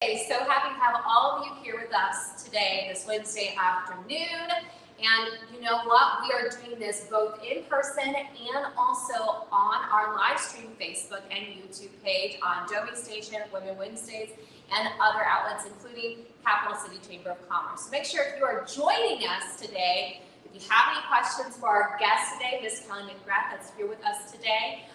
So happy to have all of you here with us today, this Wednesday afternoon. And you know what? We are doing this both in person and also on our live stream Facebook and YouTube page on Domi Station, Women Wednesdays, and other outlets, including Capital City Chamber of Commerce. So make sure if you are joining us today, if you have any questions for our guest today, Ms. Kelly McGrath, that's here with us today,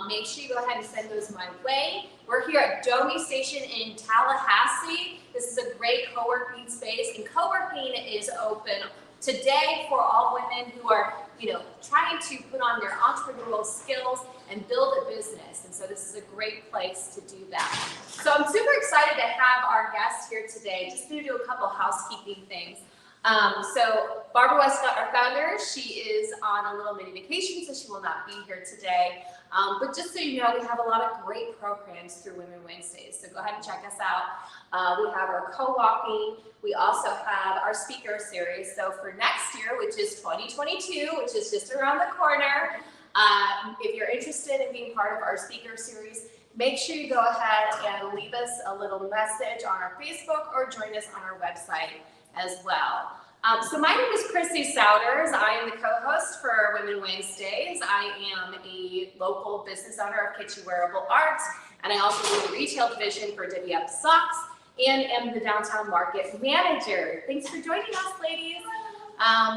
make sure you go ahead and send those my way. We're here at Domi Station in Tallahassee. This is a great co-working space, and co-working is open today for all women who are, trying to put on their entrepreneurial skills and build a business. And so this is a great place to do that. So I'm super excited to have our guest here today. Just going to do a couple housekeeping things. So Barbara Westcott, our founder, she is on a little mini vacation, so she will not be here today. But just so you know, we have a lot of great programs through Women Wednesdays, so go ahead and check us out. We have our co-walking. We also have our speaker series. So for next year, which is 2022, which is just around the corner, if you're interested in being part of our speaker series, make sure you go ahead and leave us a little message on our Facebook or join us on our website as well. So my name is Chrissy Souders. I am the co-host for Women Wednesdays. I am a local business owner of Kitchen Wearable Arts, and I also do the retail division for WF Socks and am the downtown market manager. Thanks for joining us, ladies.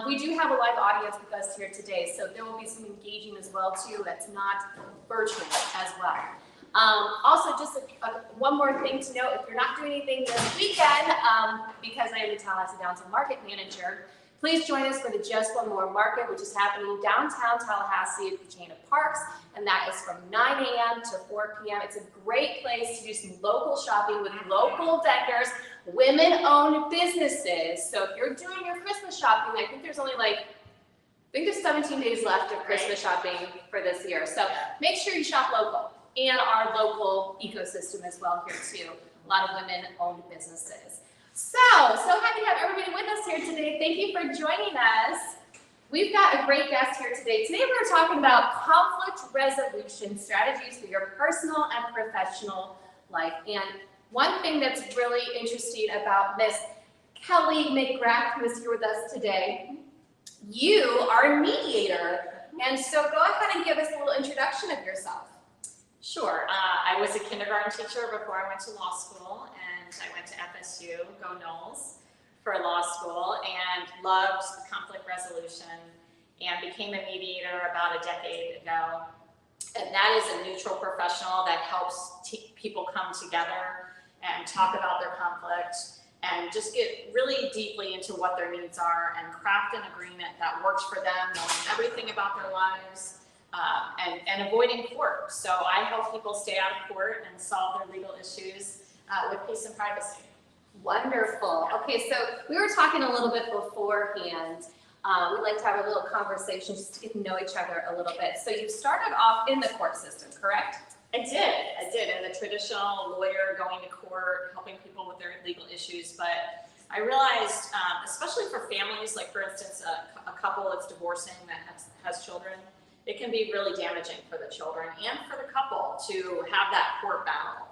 We do have a live audience with us here today, so there will be some engaging as well too. That's not virtual as well. Also, just one more thing to note, if you're not doing anything this weekend, because I am the Tallahassee Downtown Market Manager, please join us for the Just One More Market, which is happening downtown Tallahassee at the chain of parks, and that is from 9 a.m. to 4 p.m. It's a great place to do some local shopping with local vendors, women-owned businesses. So if you're doing your Christmas shopping, I think there's only there's 17 days left of Christmas shopping for this year. So make sure you shop local. And our local ecosystem as well here too. A lot of women-owned businesses. So happy to have everybody with us here today. Thank you for joining us. We've got a great guest here today. Today we're talking about conflict resolution strategies for your personal and professional life. And one thing that's really interesting about Miss Kelly McGrath, who is here with us today, you are a mediator. And so go ahead and give us a little introduction of yourself. Sure. I was a kindergarten teacher before I went to law school, and I went to FSU, go Knowles, for law school, and loved conflict resolution, and became a mediator about a decade ago. And that is a neutral professional that helps people come together and talk about their conflict and just get really deeply into what their needs are and craft an agreement that works for them, knowing everything about their lives. And avoiding court. So I help people stay out of court and solve their legal issues with peace and privacy. Wonderful. Okay, so we were talking a little bit beforehand. We'd like to have a little conversation just to get to know each other a little bit. So you started off in the court system, correct? I did. In the traditional lawyer, going to court, helping people with their legal issues. But I realized, especially for families, like for instance, a couple that's divorcing that has children, it can be really damaging for the children and for the couple to have that court battle.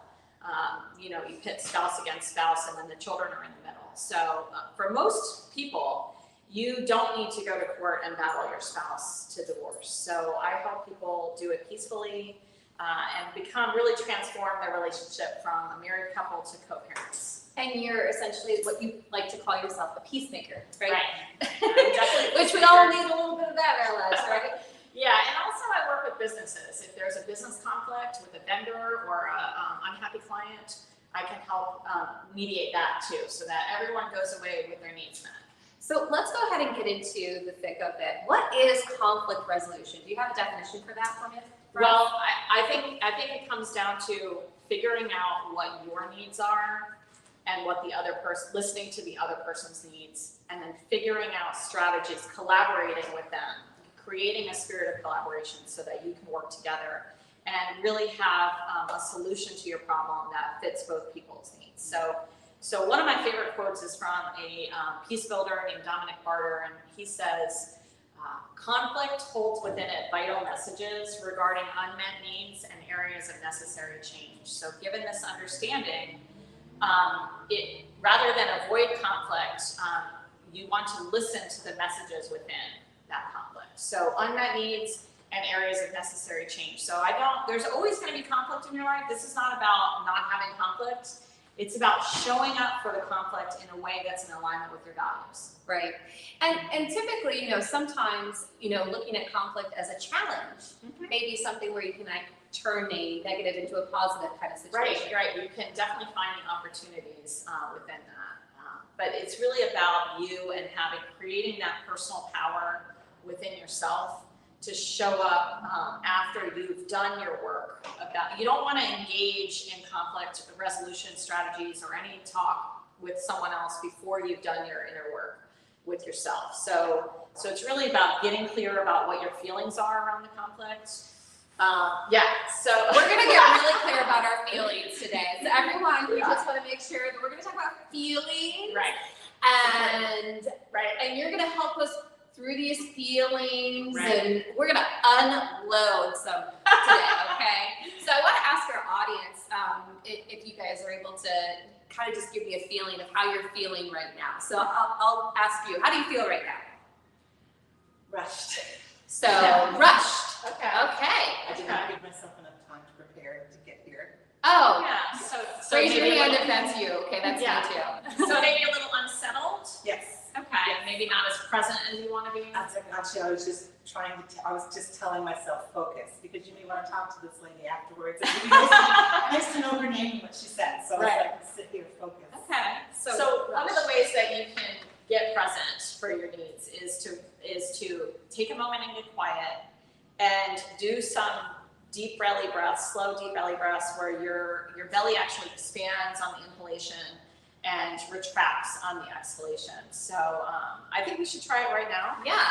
You pit spouse against spouse, and then the children are in the middle. So for most people, you don't need to go to court and battle your spouse to divorce. So I help people do it peacefully and really transform their relationship from a married couple to co-parents. And you're essentially what you like to call yourself, a peacemaker, right? Right. Which we all need a little bit of that in our lives, right? Yeah, and also I work with businesses. If there's a business conflict with a vendor or an unhappy client, I can help mediate that too, so that everyone goes away with their needs met. So let's go ahead and get into the thick of it. What is conflict resolution? Do you have a definition for that for me? Well, I think it comes down to figuring out what your needs are and what the other person, listening to the other person's needs, and then figuring out strategies, collaborating with them, creating a spirit of collaboration so that you can work together and really have a solution to your problem that fits both people's needs. So one of my favorite quotes is from a peace builder named Dominic Barter, and he says, conflict holds within it vital messages regarding unmet needs and areas of necessary change. So given this understanding, rather than avoid conflict, you want to listen to the messages within that conflict. So unmet needs and areas of necessary change. So there's always going to be conflict in your life. This is not about not having conflict. It's about showing up for the conflict in a way that's in alignment with your values. Right. And typically, sometimes, looking at conflict as a challenge, maybe something where you can turn a negative into a positive kind of situation. Right. You can definitely find the opportunities within that. But it's really about you and creating that personal power within yourself to show up after you've done your work. You don't want to engage in conflict resolution strategies or any talk with someone else before you've done your inner work with yourself. So it's really about getting clear about what your feelings are around the conflict. So we're going to get really clear about our feelings today. So everyone, we just want to make sure that we're going to talk about feelings. Right. And you're going to help us through these feelings, and we're going to unload some today, okay? So I want to ask our audience if you guys are able to kind of just give me a feeling of how you're feeling right now. So I'll ask you, how do you feel right now? Rushed. So, rushed. Okay. I did not give myself enough time to prepare to get here. Oh. Yeah. So Raise your maybe hand if that's you. Okay, that's me too. So maybe a little unsettled? Yes. Okay. Maybe not as present as you want to be? Actually, I was just I was just telling myself focus, because you may want to talk to this lady afterwards. And it'd be nice to know her name and what she said. So I was like, sit here, focus. Okay. So one of the ways that you can get present for your needs is to take a moment and get quiet and do some deep belly breaths, slow deep belly breaths, where your belly actually expands on the inhalation and retracts on the exhalation. So I think we should try it right now. Yeah.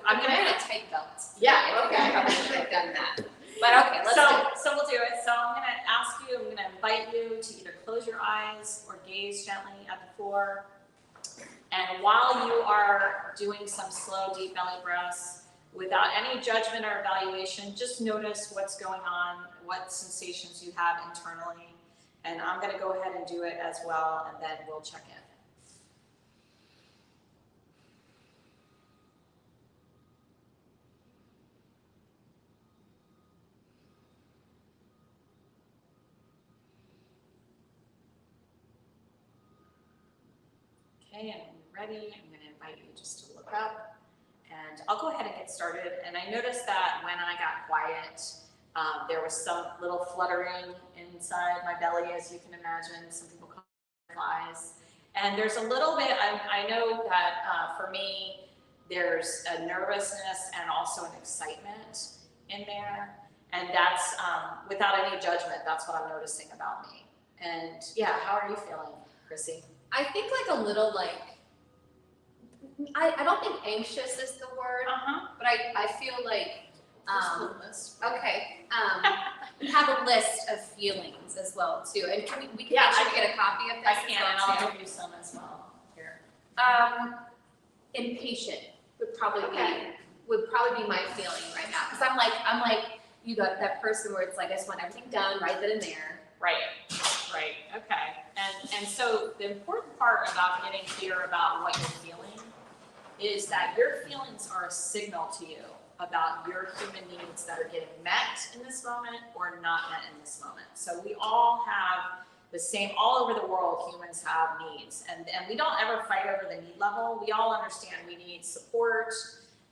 I'm gonna wear a tight belt. Yeah. Okay. I probably should have done that. But okay, let's do it. So we'll do it. So I'm gonna invite you to either close your eyes or gaze gently at the floor. And while you are doing some slow, deep belly breaths, without any judgment or evaluation, just notice what's going on, what sensations you have internally. And I'm going to go ahead and do it as well, and then we'll check in. Okay, and when you're ready, I'm going to invite you just to look up, and I'll go ahead and get started. And I noticed that when I got quiet, there was some little fluttering inside my belly, as you can imagine. Some people call it flies. And there's a little bit, I know that for me, there's a nervousness and also an excitement in there. And that's, without any judgment, that's what I'm noticing about me. And yeah, how are you feeling, Chrissy? I think like a little I don't think anxious is the word, but I feel like we have a list of feelings as well too, and we can make sure we get a copy of this. I can, and I'll give you some as well. Here. Impatient would probably be my feeling right now, because I'm like you got that person where it's like I just want everything done right then and there. Right. Okay. And so the important part about getting clear about what you're feeling is that your feelings are a signal to you about your human needs that are getting met in this moment or not met in this moment. So we all have the same, all over the world, humans have needs. And we don't ever fight over the need level. We all understand we need support,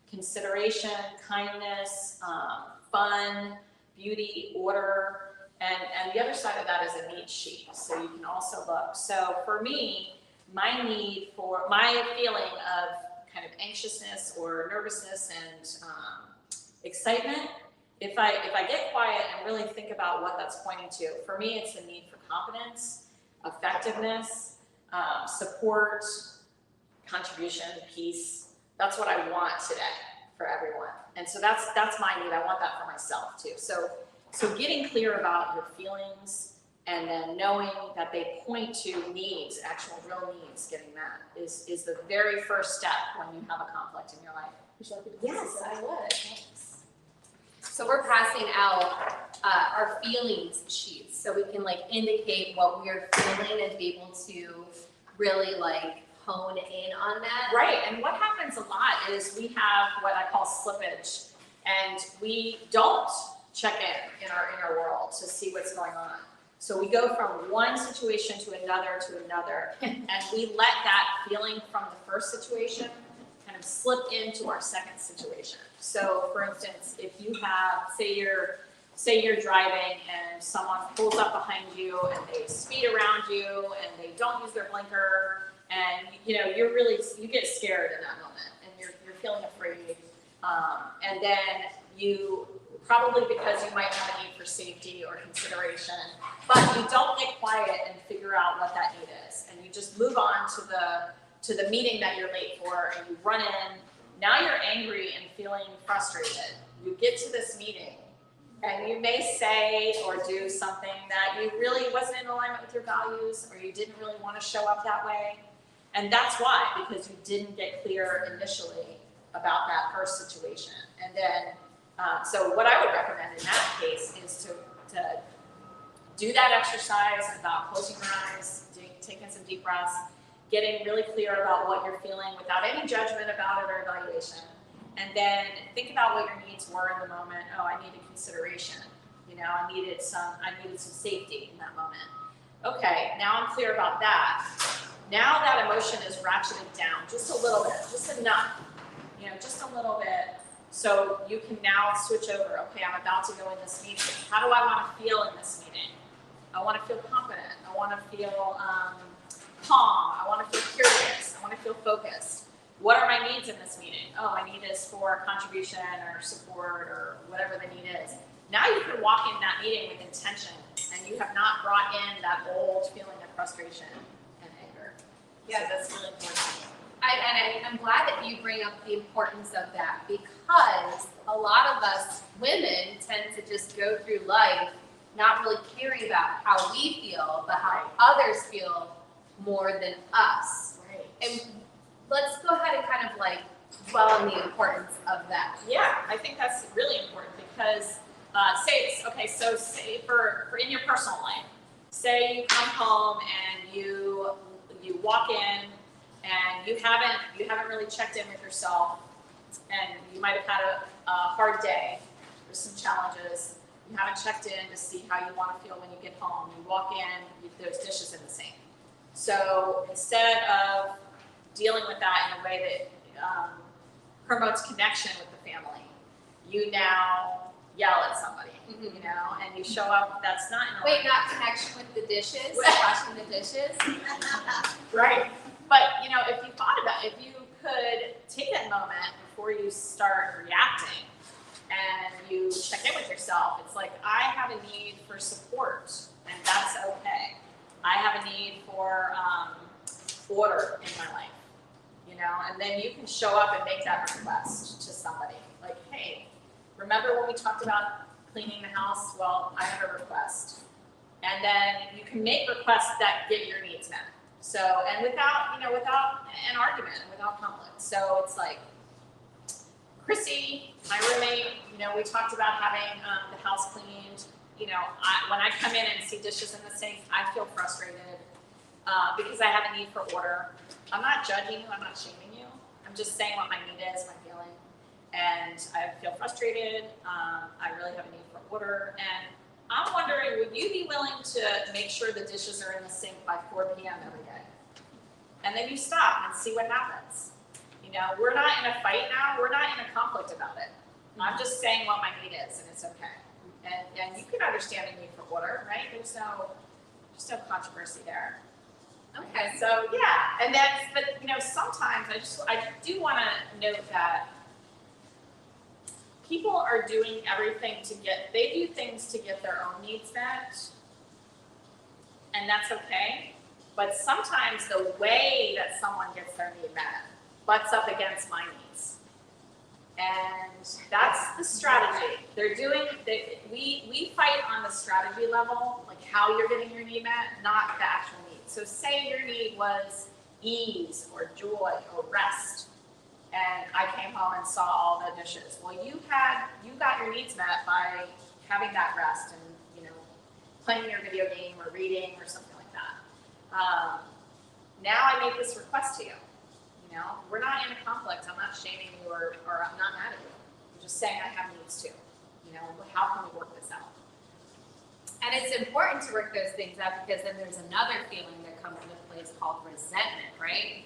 consideration, kindness, fun, beauty, order. And the other side of that is a need sheet. So you can also look. So for me, my feeling of kind of anxiousness or nervousness and excitement, if I get quiet and really think about what that's pointing to, for me it's the need for confidence, effectiveness, support, contribution, peace. That's what I want today for everyone. And so that's my need. I want that for myself too. So getting clear about your feelings and then knowing that they point to needs, actual real needs getting met is the very first step when you have a conflict in your life. Yes, I would. Thanks. So we're passing out our feelings sheets so we can like indicate what we are feeling and be able to really like hone in on that. Right, and what happens a lot is we have what I call slippage, and we don't check in our inner world to see what's going on. So we go from one situation to another, and we let that feeling from the first situation kind of slip into our second situation. So for instance, if you have, say you're driving and someone pulls up behind you and they speed around you and they don't use their blinker, and you get scared in that moment and you're feeling afraid, and then you probably because you might have a need for safety or consideration, but you don't get quiet and figure out what that need is, and you just move on to the meeting that you're late for, and you run in. Now you're angry and feeling frustrated. You get to this meeting, and you may say or do something that you really wasn't in alignment with your values, or you didn't really want to show up that way. And that's why, because you didn't get clear initially about that first situation. And then, so what I would recommend in that case is to do that exercise about closing your eyes, taking some deep breaths, getting really clear about what you're feeling without any judgment about it or evaluation. And then think about what your needs were in the moment. Oh, I needed consideration. I needed some safety in that moment. Okay, now I'm clear about that. Now that emotion is ratcheted down just a little bit, just enough, just a little bit. So you can now switch over. Okay, I'm about to go in this meeting. How do I want to feel in this meeting? I want to feel confident. I want to feel calm. I want to feel curious. I want to feel focused. What are my needs in this meeting? Oh, my need is for contribution or support or whatever the need is. Now you can walk in that meeting with intention, and you have not brought in that old feeling of frustration and anger. Yeah. So that's really important. I'm glad that you bring up the importance of that, because a lot of us women tend to just go through life not really caring about how we feel, but how others feel more than us. Right. And let's go ahead and kind of like dwell on the importance of that. Yeah, I think that's really important because say for in your personal life, say you come home and you walk in and you haven't really checked in with yourself, and you might have had a hard day. There's some challenges. You haven't checked in to see how you want to feel when you get home. You walk in, there's dishes in the sink. So instead of dealing with that in a way that promotes connection with the family, you now yell at somebody, and you show up. That's not in Wait, not connection with the dishes, washing the dishes. right. But if you thought about it, if you could take that moment before you start reacting and you check in with yourself, it's like, I have a need for support, and that's okay. I have a need for order in my life, and then you can show up and make that request to somebody. Like, hey, remember when we talked about cleaning the house? Well, I have a request. And then you can make requests that get your needs met. So, and without an argument and without conflict. So it's like, Chrissy, my roommate, we talked about having the house cleaned. When I come in and see dishes in the sink, I feel frustrated because I have a need for order. I'm not judging you, I'm not shaming you. I'm just saying what my need is, my feeling. And I feel frustrated, I really have a need for order. And I'm wondering, would you be willing to make sure the dishes are in the sink by 4 p.m. every day? And then you stop and see what happens. We're not in a fight now, we're not in a conflict about it. I'm just saying what my need is, and it's okay. And you can understand the need for order, right? There's no controversy there. Okay, so yeah, and that's, but sometimes I do want to note that people are doing everything they do things to get their own needs met, and that's okay. But sometimes the way that someone gets their need met butts up against my needs. And that's the strategy. We fight on the strategy level, like how you're getting your need met, not the actual need. So say your need was ease or joy or rest. and I came home and saw all the dishes. Well, you got your needs met by having that rest and, you know, playing your video game or reading or something like that. Now I make this request to you. You know, we're not in a conflict. I'm not shaming you or I'm not mad at you. I'm just saying I have needs too. You know, how can we work this out? And it's important to work those things out because then there's another feeling that comes into place called resentment, right?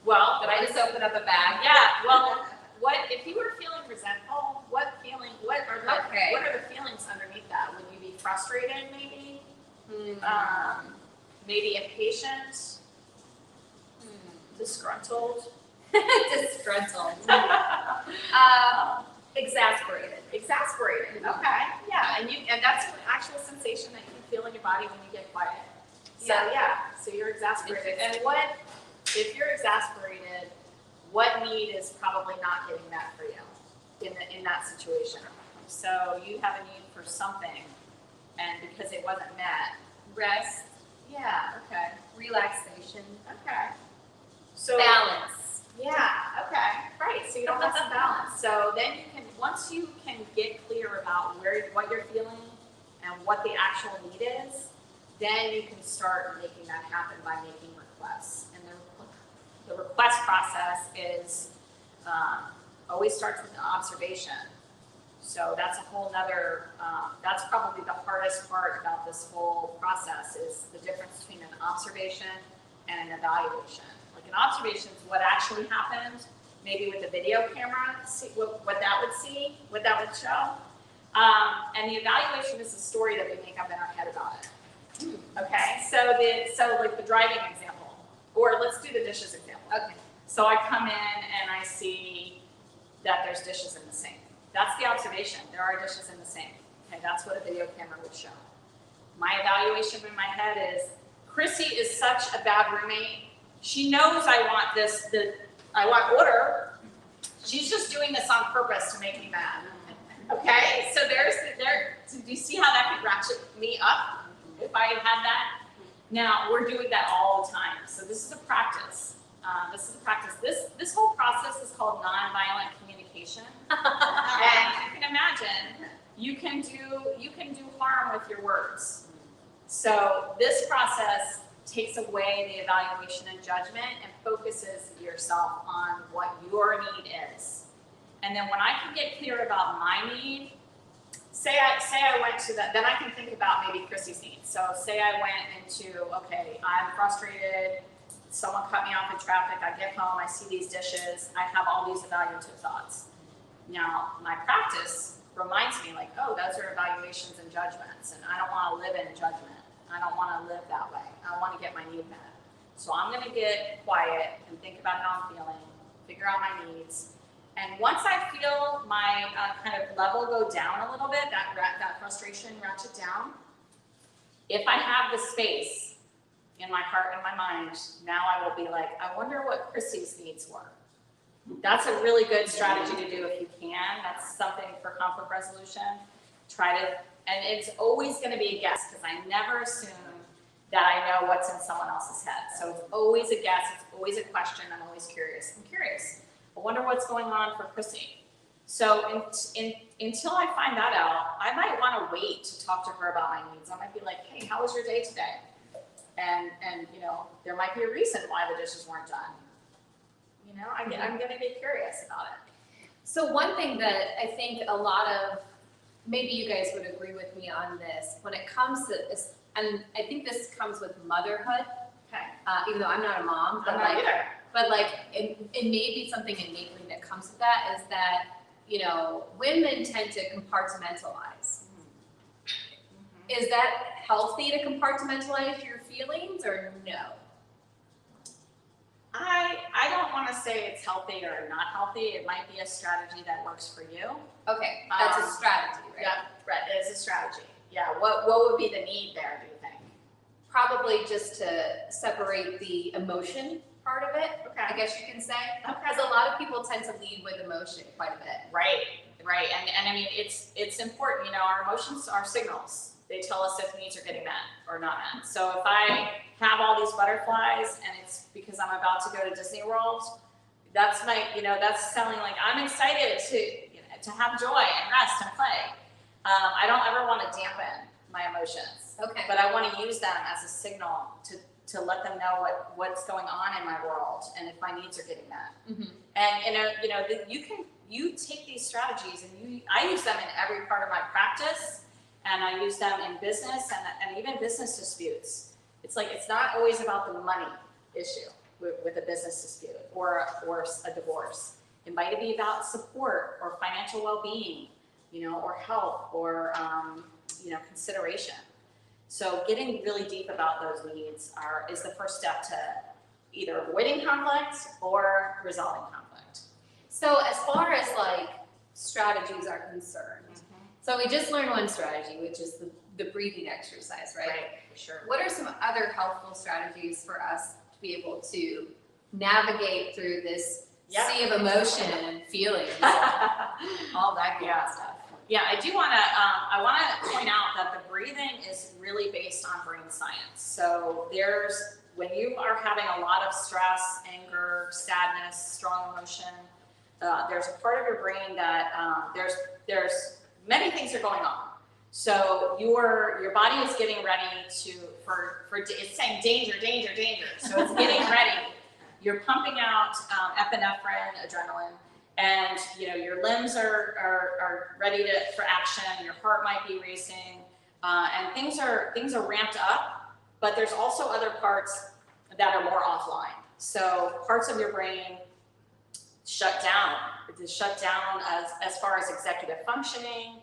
Well, Did I just open up a bag? yeah, well, what if you were feeling resentful? What are the feelings underneath that? Would you be frustrated, maybe? Maybe impatient, disgruntled. Disgruntled. Exasperated. Exasperated. Okay. Yeah, and that's an actual sensation that you feel in your body when you get quiet. So so you're exasperated. And if you're exasperated, what need is probably not getting met for you in that situation? So you have a need for something, and because it wasn't met, Rest. yeah, okay, Relaxation. okay. So Balance. yeah, okay, right. So you don't have some balance. So then once you can get clear about what you're feeling and what the actual need is, then you can start making that happen by making requests. And the request process is always starts with an observation. So that's a whole nother, that's probably the hardest part about this whole process is the difference between an observation and an evaluation. Like an observation is what actually happened, maybe with the video camera, see what that would show. And the evaluation is the story that we make up in our head about it. Okay, so like the driving example, or let's do the dishes example. Okay. So I come in and I see that there's dishes in the sink. That's the observation. There are dishes in the sink. Okay, that's what a video camera would show. My evaluation in my head is, Chrissy is such a bad roommate. She knows I want order. She's just doing this on purpose to make me mad. Okay, so do you see how that could ratchet me up if I had had that? Now, we're doing that all the time. So this is a practice. This whole process is called nonviolent communication. And you can imagine, you can do harm with your words. So this process takes away the evaluation and judgment and focuses yourself on what your need is. And then when I can get clear about my need, say I went to that, then I can think about maybe Chrissy's needs. So say I went into, okay, I'm frustrated, someone cut me off in traffic, I get home, I see these dishes, I have all these evaluative thoughts. Now, my practice reminds me like, oh, those are evaluations and judgments, and I don't want to live in judgment. I don't want to live that way. I want to get my need met. So I'm going to get quiet and think about how I'm feeling, figure out my needs. And once I feel my kind of level go down a little bit, that frustration ratchet down, if I have the space in my heart and my mind, now I will be like, I wonder what Chrissy's needs were. That's a really good strategy to do if you can. That's something for conflict resolution. And it's always going to be a guess because I never assume that I know what's in someone else's head. So it's always a guess. It's always a question. I'm always curious. I'm curious. I wonder what's going on for Chrissy. So until I find that out, I might want to wait to talk to her about my needs. I might be like, hey, how was your day today? And you know, there might be a reason why the dishes weren't done. You know, I'm going to be curious about it. So one thing that I think a lot of, maybe you guys would agree with me on this, when it comes to this, and I think this comes with motherhood, Okay. even though I'm not a mom, but I'm not either. But like, it may be something innately that comes with that, is that, you know, women tend to compartmentalize. Is that healthy to compartmentalize your feelings or no? I don't want to say it's healthy or not healthy. It might be a strategy that works for you. Okay, that's a strategy, right? Yeah, it is a strategy. Yeah, what would be the need there, do you think? Probably just to separate the emotion part of it, Okay. I guess you can say. Okay. Because a lot of people tend to lead with emotion quite a bit. Right. And I mean, it's important, you know, our emotions are signals. They tell us if needs are getting met or not met. So if I have all these butterflies and it's because I'm about to go to Disney World, that's my, that's telling like, I'm excited to have joy and rest and play. I don't ever want to dampen my emotions. Okay. But I want to use them as a signal to let them know what's going on in my world and if my needs are getting met. Mm-hmm. And you take these strategies and I use them in every part of my practice, and I use them in business and even business disputes. It's like it's not always about the money issue with a business dispute or a divorce. It might be about support or financial well-being, or health or consideration. So getting really deep about those needs is the first step to either avoiding conflict or resolving conflict. So as far as like strategies are concerned, so we just learned one strategy, which is the breathing exercise, right? Right, for sure. What are some other helpful strategies for us to be able to navigate through this sea of emotion and feelings, all that good stuff? Yeah, I do want to point out that the breathing is really based on brain science. So when you are having a lot of stress, anger, sadness, strong emotion, there's a part of your brain that there's many things are going on. So your body is getting ready for it's saying danger, danger, danger. So it's getting ready. You're pumping out epinephrine, adrenaline, and your limbs are ready for action. Your heart might be racing, and things are ramped up. But there's also other parts that are more offline. So parts of your brain shut down. It's shut down as far as executive functioning,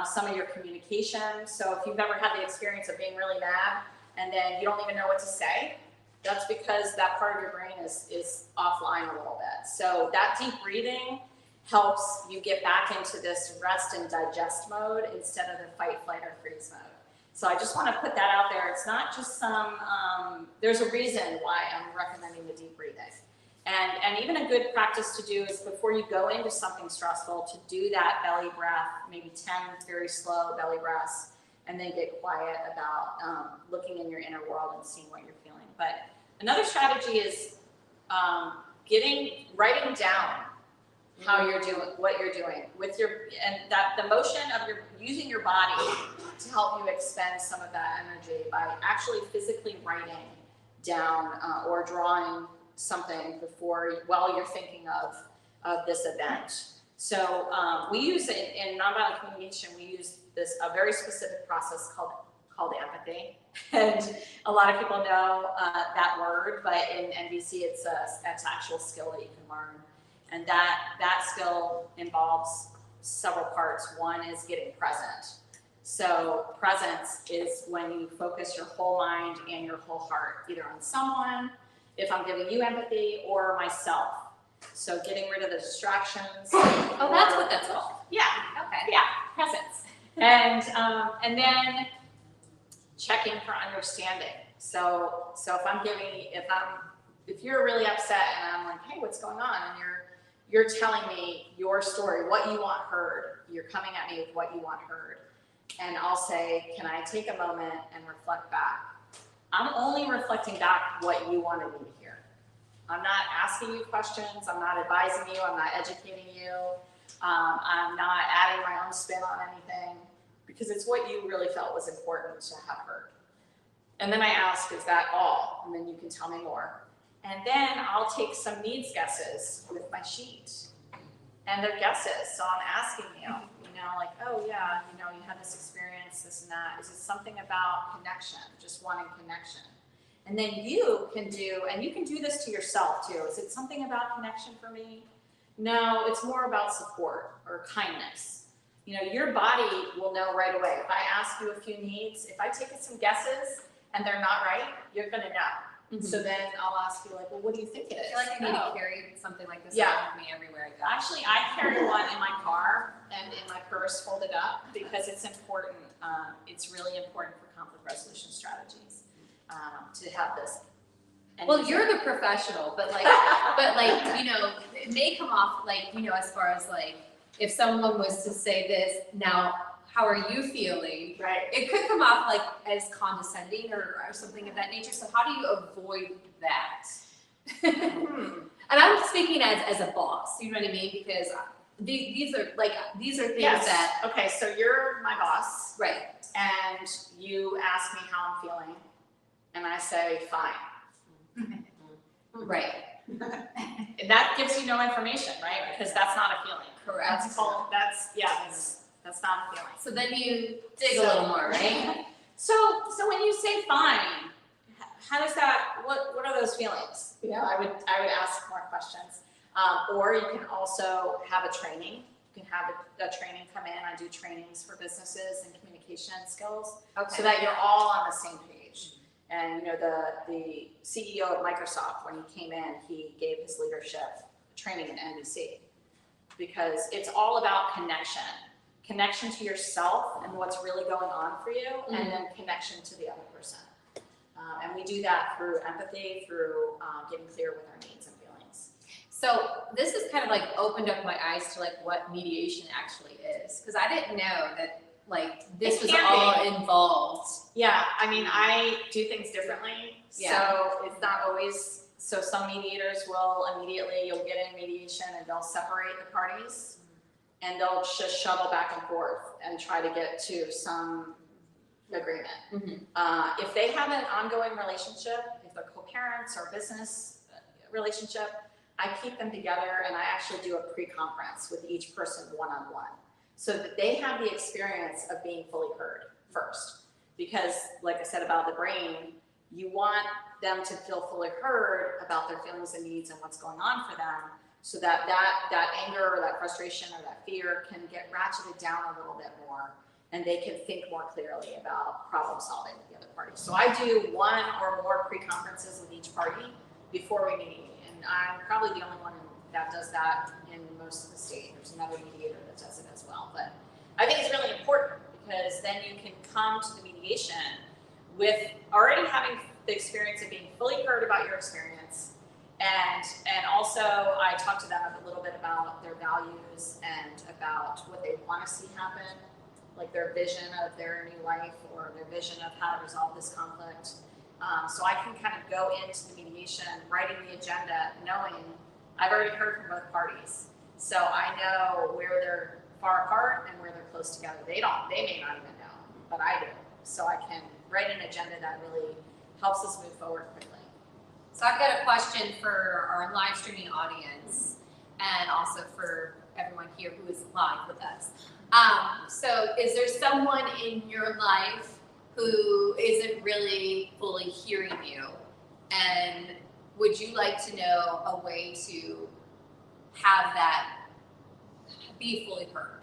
some of your communication. So if you've ever had the experience of being really mad and then you don't even know what to say, that's because that part of your brain is offline a little bit. So that deep breathing helps you get back into this rest and digest mode instead of the fight, flight, or freeze mode. So I just want to put that out there. It's not just there's a reason why I'm recommending the deep breathing. And even a good practice to do is before you go into something stressful, to do that belly breath, maybe 10 very slow belly breaths, and then get quiet about looking in your inner world and seeing what you're feeling. But another strategy is writing down how you're doing, what you're doing with the motion of using your body to help you expend some of that energy by actually physically writing down or drawing something while you're thinking of this event. So we use it in nonviolent communication. We use a very specific process called empathy, and a lot of people know that word, but in NVC it's an actual skill that you can learn, and that skill involves several parts. One is getting present. So presence is when you focus your whole mind and your whole heart either on someone, if I'm giving you empathy, or myself. So getting rid of the distractions. Oh, that's what that's called. Yeah. Okay. Yeah. Presence. And then checking for understanding. So if you're really upset and I'm like, hey, what's going on? And you're telling me your story, what you want heard. You're coming at me with what you want heard. And I'll say, can I take a moment and reflect back? I'm only reflecting back what you wanted me to hear. I'm not asking you questions. I'm not advising you. I'm not educating you. I'm not adding my own spin on anything, because it's what you really felt was important to have heard. And then I ask, is that all? And then you can tell me more. And then I'll take some needs guesses with my sheet. And they're guesses. So I'm asking you, like, oh yeah, you had this experience, this and that. Is it something about connection, just wanting connection? And then you can do this to yourself too. Is it something about connection for me? No, it's more about support or kindness. Your body will know right away. If I ask you a few needs, if I take some guesses and they're not right, you're gonna know. Mm-hmm. So then I'll ask you, like, well, what do you think it is? I feel like I need to carry something like this around with me everywhere I go. Actually, I carry one in my car and in my purse folded up because it's important. It's really important for conflict resolution strategies to have this. And well, you're the professional, but it may come off like, as far as like, if someone was to say this, now how are you feeling? Right. It could come off like as condescending or something of that nature. So how do you avoid that? And I'm speaking as a boss, you know what I mean? Because these are things Yes. that, Okay, so you're my boss, right, and you ask me how I'm feeling, and I say, fine. right, And that gives you no information, right? Because that's not a feeling. correct. That's not a feeling. So then you dig a So- little more, right? So when you say fine, how does that, what are those feelings? You know, I would ask more questions. Or you can also have a training. You can have a training come in. I do trainings for businesses and communication skills, Okay. so that you're all on the same page. And you know, the CEO of Microsoft, when he came in, he gave his leadership training in NBC, because it's all about connection to yourself and what's really going on for you, and then connection to the other person. And we do that through empathy, through getting clear with our needs and feelings. So this has kind of like opened up my eyes to like what mediation actually is, because I didn't know that like this It was can all involved. Yeah, I mean, I do things differently, Yeah. so it's not always, so some mediators will immediately, you'll get in mediation and they'll separate the parties, and they'll just shuttle back and forth and try to get to some agreement. If they have an ongoing relationship, if they're co-parents or business relationship, I keep them together, and I actually do a pre-conference with each person one-on-one, so that they have the experience of being fully heard first. Because like I said about the brain, you want them to feel fully heard about their feelings and needs and what's going on for them, so that anger or that frustration or that fear can get ratcheted down a little bit more, and they can think more clearly about problem solving with the other party. So I do one or more pre-conferences with each party before we meet, and I'm probably the only one that does that in most of the state. There's another mediator that does it as well. But I think it's really important, because then you can come to the mediation with already having the experience of being fully heard about your experience, and also I talk to them a little bit about their values and about what they want to see happen, like their vision of their new life or their vision of how to resolve this conflict. So I can kind of go into the mediation, writing the agenda, knowing I've already heard from both parties. So I know where they're far apart and where they're close together. They may not even know, but I do. So I can write an agenda that really helps us move forward quickly. So I've got a question for our live streaming audience, and also for everyone here who is live with us. So is there someone in your life who isn't really fully hearing you, and would you like to know a way to have that be fully heard?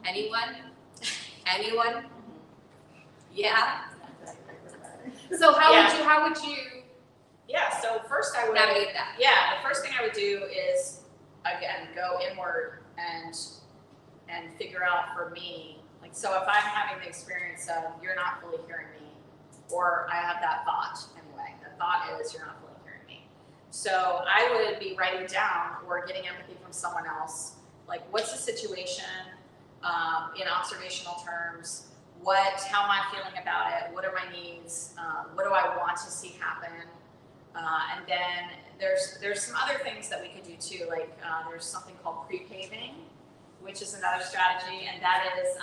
Anyone? Anyone? Yeah. So how would you Yeah, so first I would navigate that? Yeah, the first thing I would do is, again, go inward and figure out for me, like, so if I'm having the experience of you're not fully hearing me, or I have that thought anyway, the thought is you're not fully hearing me. So I would be writing down or getting empathy from someone else, like what's the situation in observational terms, how am I feeling about it, what are my needs, what do I want to see happen? And then there's some other things that we could do too, like there's something called pre-paving, which is another strategy, and that is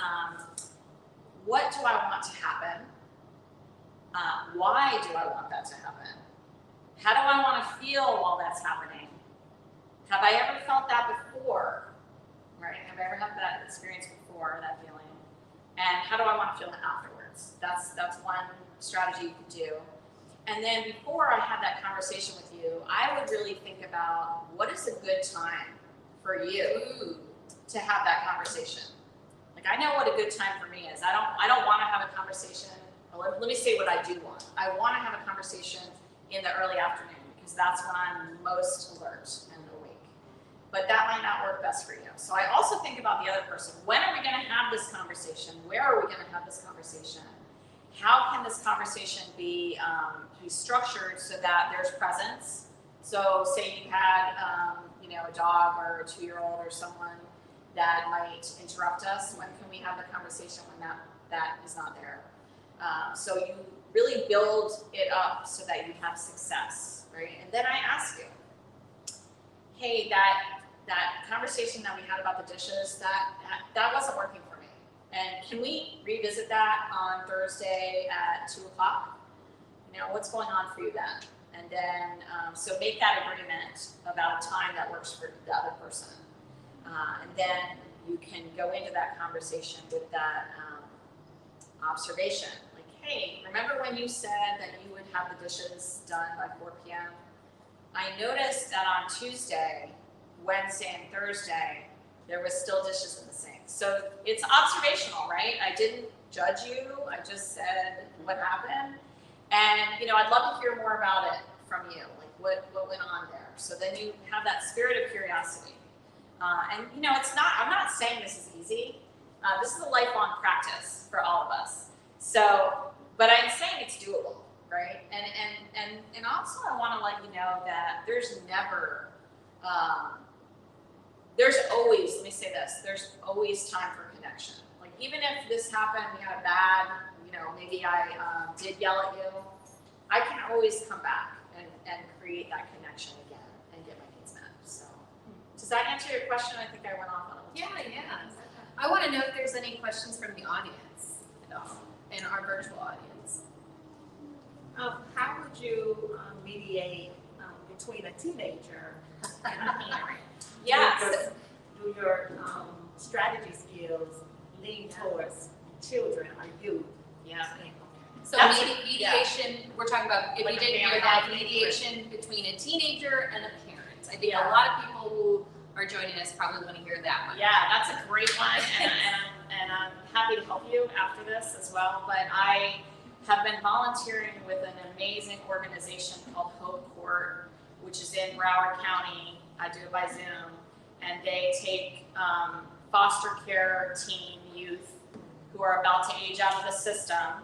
what do I want to happen? Why do I want that to happen? How do I want to feel while that's happening? Have I ever felt that before? Right? Have I ever had that experience before, that feeling? And how do I want to feel afterwards? That's one strategy you could do. And then before I have that conversation with you, I would really think about what is a good time for you to have that conversation. Like, I know what a good time for me is. I don't want to have a conversation. Let me say what I do want. I want to have a conversation in the early afternoon, because that's when I'm most alert and awake. But that might not work best for you. So I also think about the other person. When are we going to have this conversation? Where are we going to have this conversation? How can this conversation be structured so that there's presence? So say you had a dog or a 2-year-old or someone that might interrupt us? When can we have the conversation when that is not there? So you really build it up so that you have success, right? And then I ask you, hey, that conversation that we had about the dishes, that wasn't working for me. And can we revisit that on Thursday at 2 o'clock? You know, what's going on for you then? And then, so make that agreement about a time that works for the other person. And then you can go into that conversation with that observation. Like, hey, remember when you said that you would have the dishes done by 4 p.m.? I noticed that on Tuesday, Wednesday, and Thursday, there was still dishes in the sink. So it's observational, right? I didn't judge you. I just said what happened. And, you know, I'd love to hear more about it from you, like what went on there. So then you have that spirit of curiosity. And, you know, I'm not saying this is easy. This is a lifelong practice for all of us. So, but I'm saying it's doable, right? And also I want to let you know that there's never, there's always, let me say this, there's always time for connection. Like even if this happened, we had a bad, you know, maybe I did yell at you, I can always come back and create that connection again and get my needs met. So does that answer your question? I think I went off on a little Yeah. I want to know if there's any questions from the audience at all, in our virtual audience. How would you mediate between a teenager and a parent? Yes. Do your strategy skills lean towards children or youth? Yeah. So That's mediation, we're talking about, if Like you didn't hear family that, conflict. mediation between a teenager and a parent. I think Yeah. a lot of people who are joining us probably want to hear that one. Yeah, that's a great one, and I'm happy to help you after this as well. But I have been volunteering with an amazing organization called Hope Court, which is in Broward County. I do it by Zoom, and they take foster care teen youth who are about to age out of the system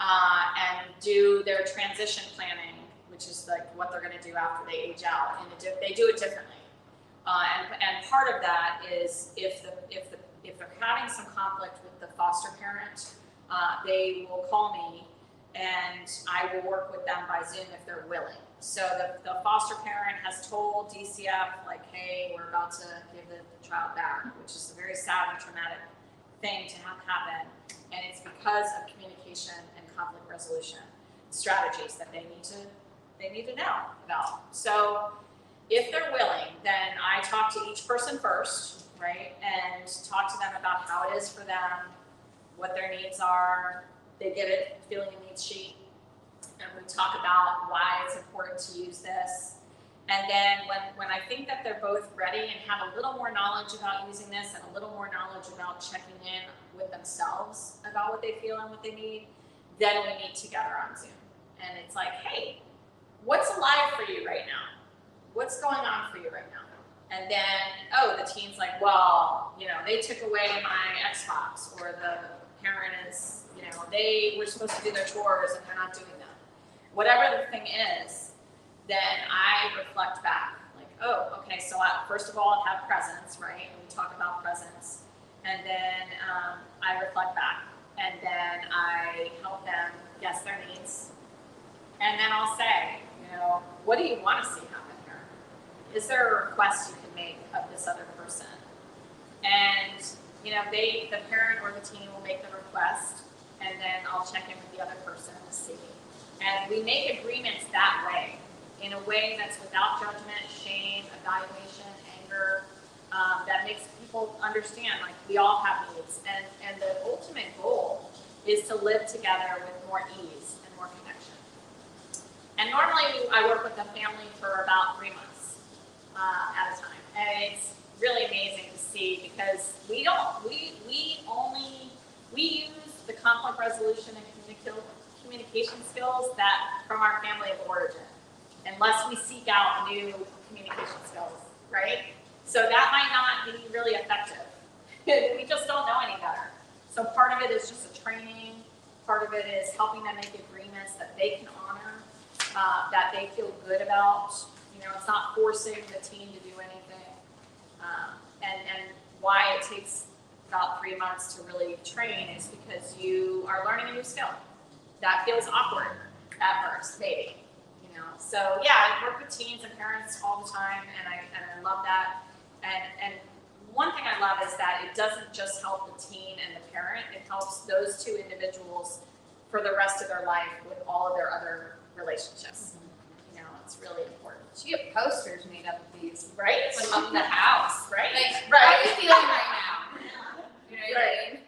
and do their transition planning, which is like what they're going to do after they age out, and they do it differently. And part of that is if they're having some conflict with the foster parent, they will call me and I will work with them by Zoom if they're willing. So the foster parent has told DCF like, hey, we're about to give the child back, which is a very sad and traumatic thing to have happen. And it's because of communication and conflict resolution strategies that they need to know about. So if they're willing, then I talk to each person first, right? And talk to them about how it is for them, what their needs are. They get it, filling a needs sheet. And we talk about why it's important to use this. And then when I think that they're both ready and have a little more knowledge about using this and a little more knowledge about checking in with themselves about what they feel and what they need, then we meet together on Zoom. And it's like, hey, what's alive for you right now? What's going on for you right now? And then, the teen's like, well, you know, they took away my Xbox, or the parent is, you know, they were supposed to do their chores and they're not doing them. Whatever the thing is, then I reflect back, like, oh, okay, so first of all, I have presence, right? And we talk about presence. And then I reflect back. And then I help them guess their needs. And then I'll say, you know, what do you want to see happen here? Is there a request you can make of this other person? And, you know, the parent or the teen will make the request, and then I'll check in with the other person to see. And we make agreements that way, in a way that's without judgment, shame, evaluation, anger, that makes people understand, like, we all have needs. And the ultimate goal is to live together with more ease and more connection. And normally I work with the family for about 3 months at a time. And it's really amazing to see, because we use the conflict resolution and communication skills that from our family of origin, unless we seek out new communication skills, right? So that might not be really effective. We just don't know any better. So part of it is just a training. Part of it is helping them make agreements that they can honor, that they feel good about. You know, it's not forcing the teen to do anything. And why it takes about 3 months to really train is because you are learning a new skill. That feels awkward at first, maybe, you know. So yeah, I work with teens and parents all the time, and I love that. And one thing I love is that it doesn't just help the teen and the parent, it helps those two individuals for the rest of their life with all of their other relationships. You know, it's really important. So you have posters made up of these, Right? put them up in the house, Right. Like, Right. how are you feeling right now? You know what I mean?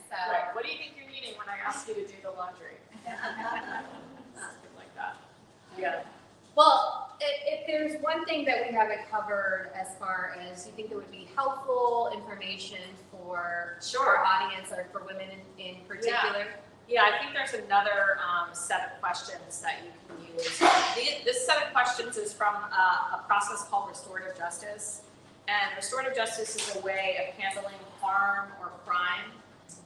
So, Right. What do you think you're needing when I ask you to do the laundry? Something like that. Yeah. well, if there's one thing that we haven't covered as far as you think that would be helpful information for Sure. our audience or for women in particular. Yeah, I think there's another set of questions that you can use. This set of questions is from a process called Restorative Justice. And Restorative Justice is a way of handling harm or crime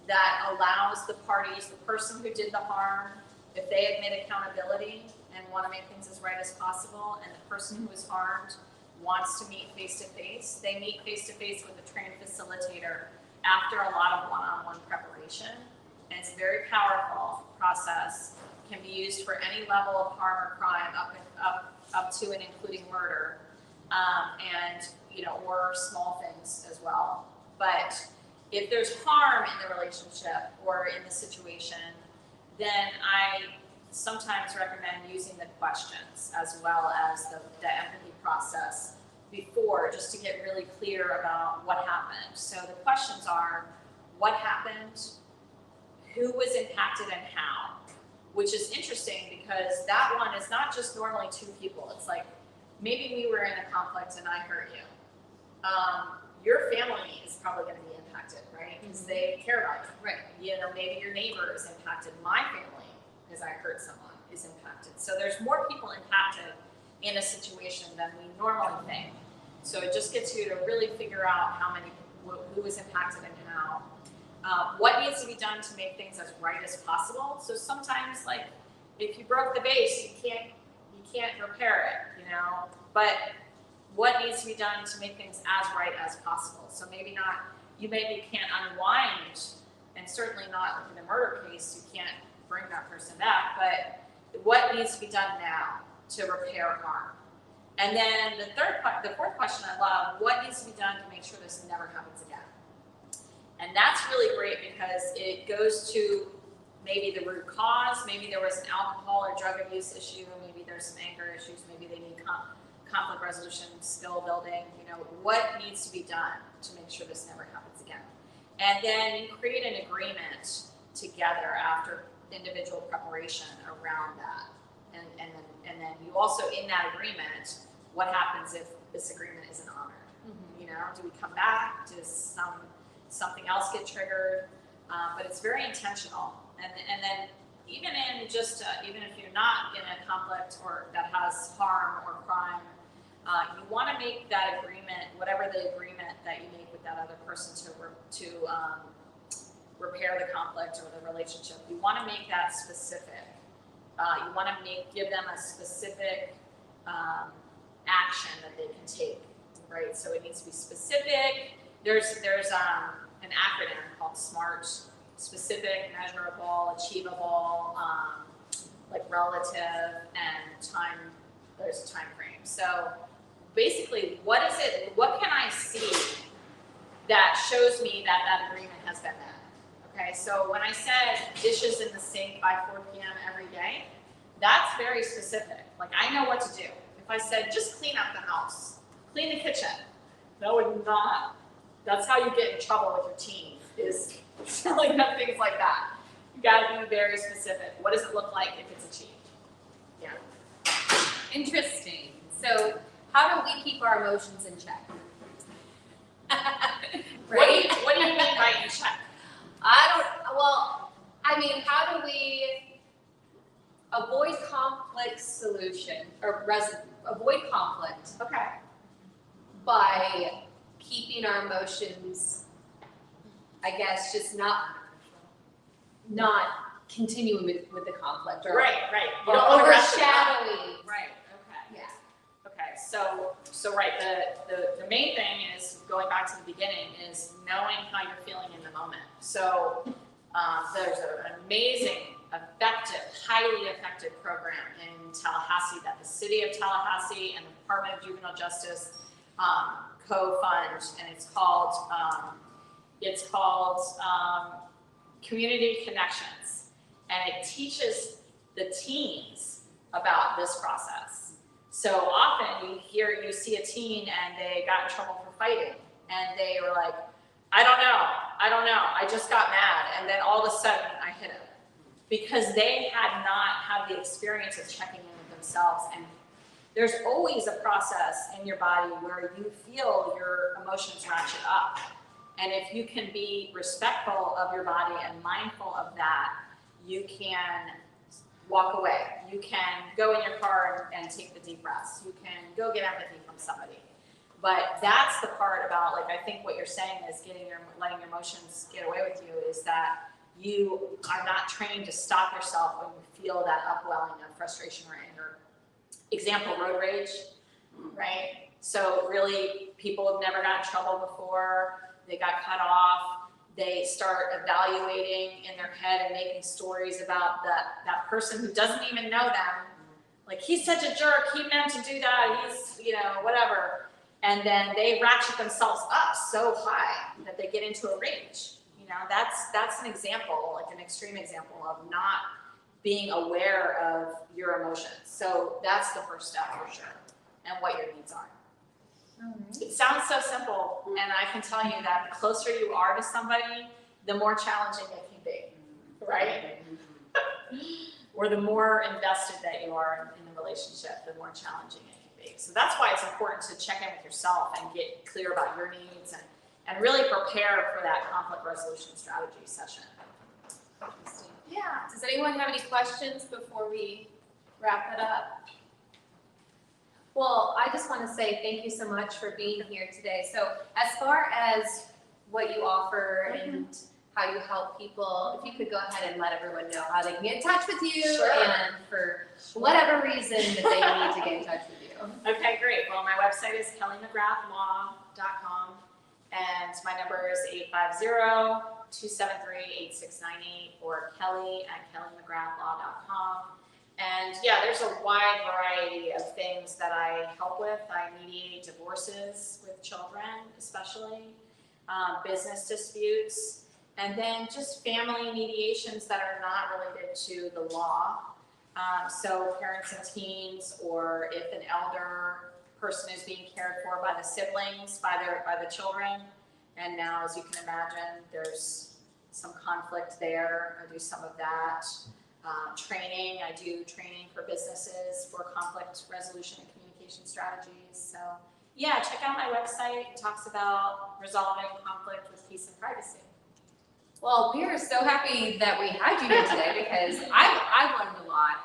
that allows the parties, the person who did the harm, if they admit accountability and want to make things as right as possible, and the person who was harmed wants to meet face-to-face, they meet face-to-face with a trained facilitator after a lot of one-on-one preparation. And it's a very powerful process, can be used for any level of harm or crime up to and including murder, and you know, or small things as well. But if there's harm in the relationship or in the situation, then I sometimes recommend using the questions as well as the empathy process before, just to get really clear about what happened. So the questions are, what happened? Who was impacted and how? Which is interesting because that one is not just normally two people. It's like, maybe we were in a conflict and I hurt you. Your family is probably going to be impacted, right? Because they care about you. Right. You know, maybe your neighbor is impacted. My family, because I hurt someone, is impacted. So there's more people impacted in a situation than we normally think. So it just gets you to really figure out who was impacted and how. What needs to be done to make things as right as possible. So sometimes, like, if you broke the vase, you can't repair it, you know. But what needs to be done to make things as right as possible? So maybe you can't unwind, and certainly not in a murder case, you can't bring that person back. But what needs to be done now to repair harm? And then the fourth question I love: what needs to be done to make sure this never happens again? And that's really great because it goes to maybe the root cause. Maybe there was an alcohol or drug abuse issue. Maybe there's some anger issues. Maybe they need conflict resolution, skill building. You know, what needs to be done to make sure this never happens again? And then you create an agreement together after individual preparation around that. And then you also, in that agreement, what happens if this agreement isn't honored? Mm-hmm. You know, do we come back? Does something else get triggered? But it's very intentional. And then even if you're not in a conflict or that has harm or crime, you want to make that agreement, whatever the agreement that you make with that other person to repair the conflict or the relationship, you want to make that specific. You want to give them a specific action that they can take, right? So it needs to be specific. There's an acronym called SMART: specific, measurable, achievable, like relative, and time. There's a time frame. So basically, what can I see that shows me that agreement has been met? Okay, so when I said dishes in the sink by 4 p.m. every day, that's very specific. Like, I know what to do. If I said, just clean up the house, clean the kitchen, that would not, that's how you get in trouble with your team, is telling them things like that. You gotta be very specific. What does it look like if it's achieved? Yeah. Interesting. So how do we keep our emotions in check? Right? What do you mean by in check? How do we avoid conflict solution or avoid conflict Okay. by keeping our emotions, I guess, just not continuing with the conflict or Right. You or don't wanna rush the overshadowing. Right. Okay. Yeah. Okay. So right. The main thing is going back to the beginning, is knowing how you're feeling in the moment. So there's an amazing, effective, highly effective program in Tallahassee that the city of Tallahassee and the Department of Juvenile Justice co-fund, and it's called Community Connections, and it teaches the teens about this process. So often you see a teen and they got in trouble for fighting, and they were like, I don't know, I just got mad, and then all of a sudden I hit him, because they had not had the experience of checking in with themselves. And there's always a process in your body where you feel your emotions ratchet up. And if you can be respectful of your body and mindful of that, you can walk away. You can go in your car and take the deep breaths. You can go get empathy from somebody. But that's the part about, like, I think what you're saying is letting your emotions get away with you, is that you are not trained to stop yourself when you feel that upwelling of frustration or anger. Example, road rage, right? So really, people have never gotten in trouble before. They got cut off. They start evaluating in their head and making stories about that person who doesn't even know them. Like, he's such a jerk, he meant to do that, he's, whatever. And then they ratchet themselves up so high that they get into a rage. That's an example, like an extreme example of not being aware of your emotions. So that's the first step for sure, and what your needs are. It sounds so simple, and I can tell you that the closer you are to somebody, the more challenging it can be, right? Or the more invested that you are in the relationship, the more challenging it can be. So that's why it's important to check in with yourself and get clear about your needs, and really prepare for that conflict resolution strategy session. Yeah. Does anyone have any questions before we wrap it up? Well, I just want to say thank you so much for being here today. So as far as what you offer and how you help people, if you could go ahead and let everyone know how they can get in touch with you, Sure. and for whatever reason that they need to get in touch with you. Okay, great. Well, my website is kellymcgrathlaw.com, and my number is 850-273-8698, or kelly@kellymcgrathlaw.com. And yeah, there's a wide variety of things that I help with. I mediate divorces with children, especially, business disputes, and then just family mediations that are not related to the law. So parents and teens, or if an elder person is being cared for by the siblings, by the children. And now, as you can imagine, there's some conflict there. I do some of that. Training, I do training for businesses for conflict resolution and communication strategies. So yeah, check out my website. It talks about resolving conflict with peace and privacy. Well, we are so happy that we had you here today, because I've learned a lot.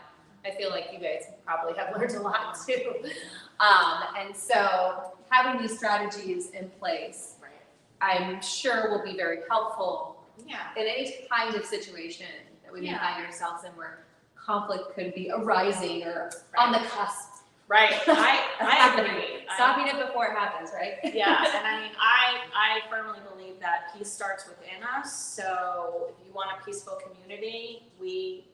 I feel like you guys probably have learned a lot too. And so having these strategies in place, I'm sure will be very helpful in any kind of situation that we may find ourselves in, where conflict could be arising or on the cusp. Right, I agree. Stopping it before it happens, right? Yeah, and I firmly believe that peace starts within us. So if you want a peaceful community, we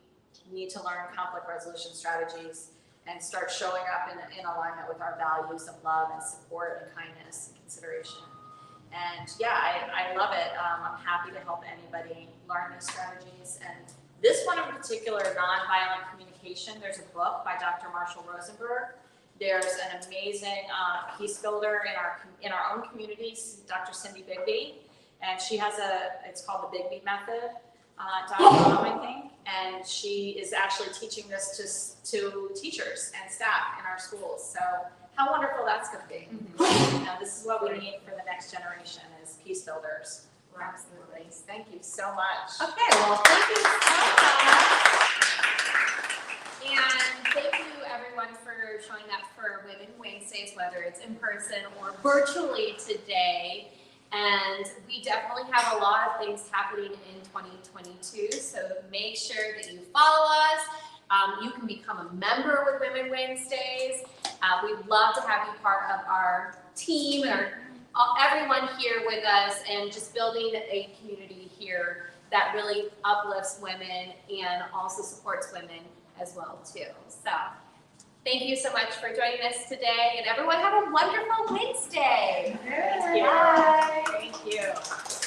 need to learn conflict resolution strategies and start showing up in alignment with our values of love and support and kindness and consideration. And yeah, I love it. I'm happy to help anybody learn these strategies. And this one in particular, nonviolent communication, there's a book by Dr. Marshall Rosenberg. There's an amazing peace builder in our own communities, Dr. Cindy Bigby, and she has it's called the Bigby Method, .com, I think, and she is actually teaching this to teachers and staff in our schools. So how wonderful that's going to be. Now, this is what we need for the next generation, is peace builders. Absolutely. Thank you so much. Okay, well, thank you so much. And thank you everyone for showing up for Women Wednesdays, whether it's in person or virtually today. And we definitely have a lot of things happening in 2022, so make sure that you follow us. You can become a member with Women Wednesdays. We'd love to have you part of our team and our everyone here with us and just building a community here that really uplifts women and also supports women as well too. So thank you so much for joining us today, and everyone have a wonderful Wednesday. Thank you. Bye. Thank you.